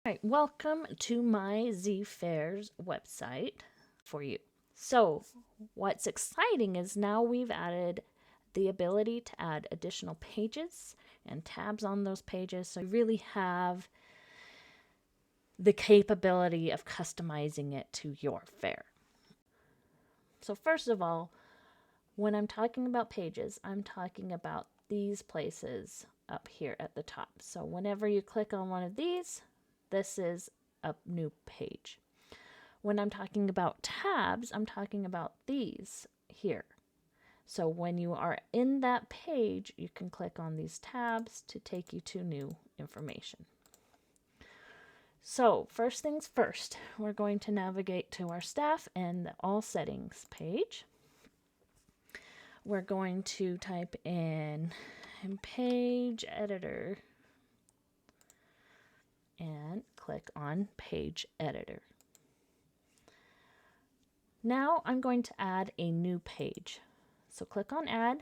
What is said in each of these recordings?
Right, welcome to my Z Fairs website for you. So, what's exciting is now we've added the ability to add additional pages and tabs on those pages. So, you really have the capability of customizing it to your fair. So, first of all, when I'm talking about pages, I'm talking about these places up here at the top. So, whenever you click on one of these, this is a new page. When I'm talking about tabs, I'm talking about these here. So when you are in that page, you can click on these tabs to take you to new information. So first things first, we're going to navigate to our staff and the all settings page. We're going to type in page editor and click on page editor. Now I'm going to add a new page. So click on add.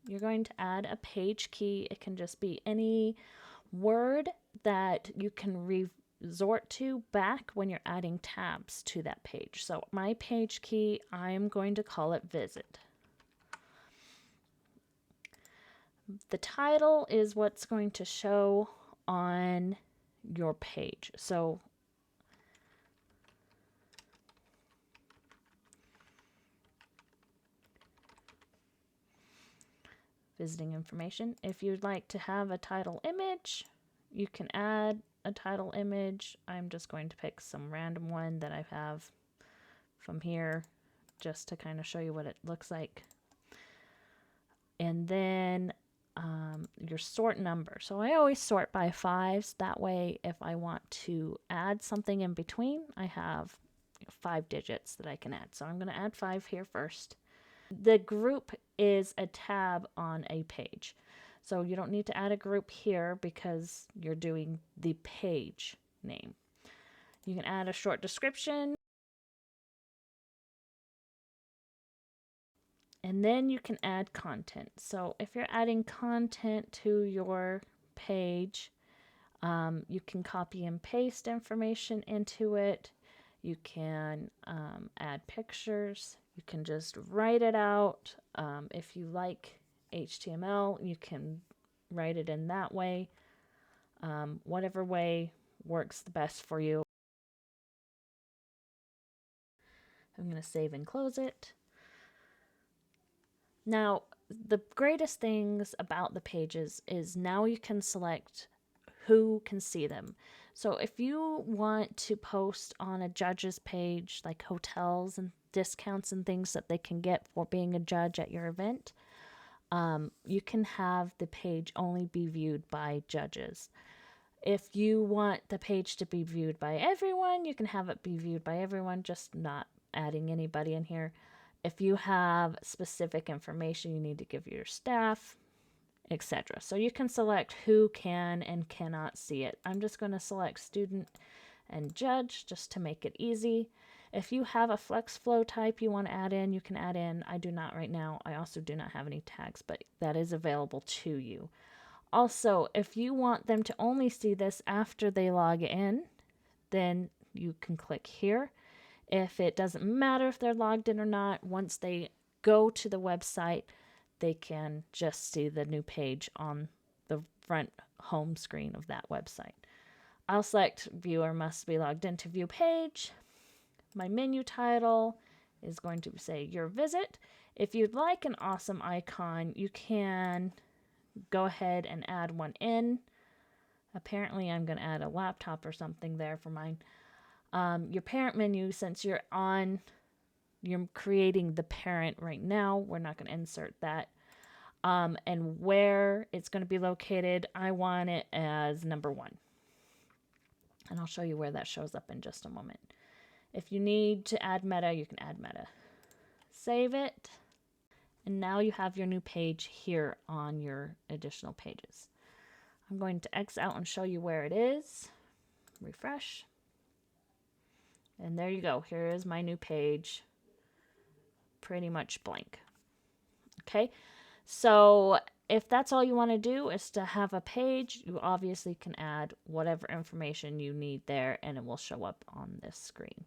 You're going to add a page key. It can just be any word that you can resort to back when you're adding tabs to that page. So my page key, I'm going to call it visit. The title is what's going to show on your page. So visiting information. If you'd like to have a title image, you can add a title image. I'm just going to pick some random one that I have from here just to kind of show you what it looks like. And then your sort number. So I always sort by 5s. That way, if I want to add something in between, I have 5 digits that I can add. So I'm going to add 5 here first. The group is a tab on a page. So you don't need to add a group here because you're doing the page name. You can add a short description. And then you can add content. So if you're adding content to your page, you can copy and paste information into it. You can add pictures. You can just write it out. If you like HTML, you can write it in that way. Whatever way works the best for you. I'm going to save and close it. Now, the greatest things about the pages is now you can select who can see them. So if you want to post on a judge's page, like hotels and discounts and things that they can get for being a judge at your event, you can have the page only be viewed by judges. If you want the page to be viewed by everyone, you can have it be viewed by everyone, just not adding anybody in here. If you have specific information you need to give your staff, etc. So you can select who can and cannot see it. I'm just going to select student and judge just to make it easy. If you have a flex flow type you want to add in, you can add in. I do not right now. I also do not have any tags, but that is available to you. Also, if you want them to only see this after they log in, then you can click here. If it doesn't matter if they're logged in or not, once they go to the website, they can just see the new page on the front home screen of that website. I'll select viewer must be logged in to view page. My menu title is going to say your visit. If you'd like an awesome icon, you can go ahead and add one in. Apparently I'm going to add a laptop or something there for mine. Your parent menu, since you're creating the parent right now, we're not going to insert that. And where it's going to be located, I want it as number 1. And I'll show you where that shows up in just a moment. If you need to add meta, you can add meta. Save it. And now you have your new page here on your additional pages. I'm going to X out and show you where it is. Refresh. And there you go. Here is my new page. Pretty much blank. Okay. So if that's all you want to do is to have a page, you obviously can add whatever information you need there and it will show up on this screen.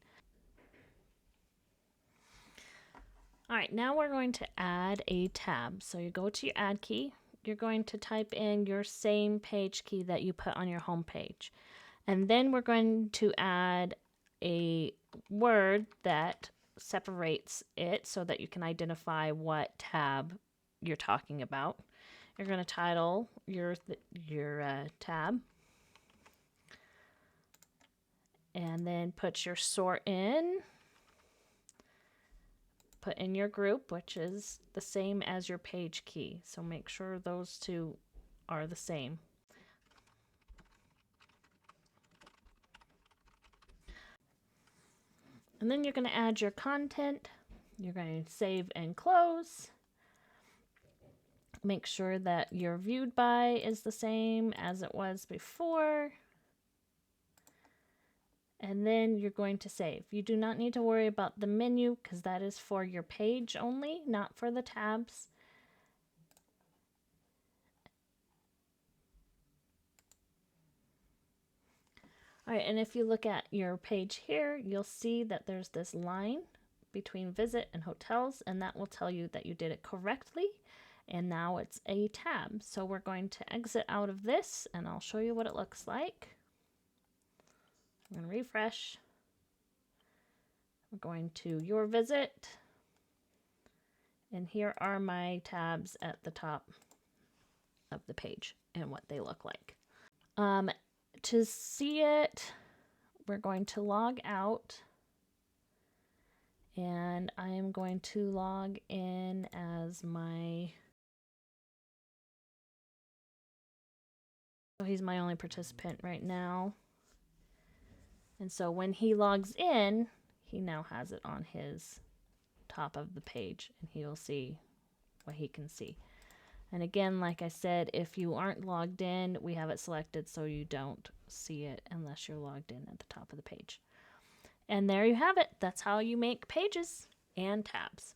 All right, now we're going to add a tab. So you go to your add key, you're going to type in your same page key that you put on your home page. And then we're going to add a word that separates it so that you can identify what tab you're talking about. You're going to title your tab and then put your sort in. Put in your group, which is the same as your page key. So make sure those two are the same. And then you're going to add your content. You're going to save and close. Make sure that your viewed by is the same as it was before. And then you're going to save. You do not need to worry about the menu because that is for your page only, not for the tabs. All right, and if you look at your page here, you'll see that there's this line between visit and hotels, and that will tell you that you did it correctly. And now it's a tab. So we're going to exit out of this, and I'll show you what it looks like. I'm going to refresh. We're going to your visit. And here are my tabs at the top of the page and what they look like. To see it, we're going to log out. And I am going to log in as my... So he's my only participant right now. And so when he logs in, he now has it on his top of the page and he'll see what he can see. And again, like I said, if you aren't logged in, we have it selected so you don't see it unless you're logged in at the top of the page. And there you have it. That's how you make pages and tabs.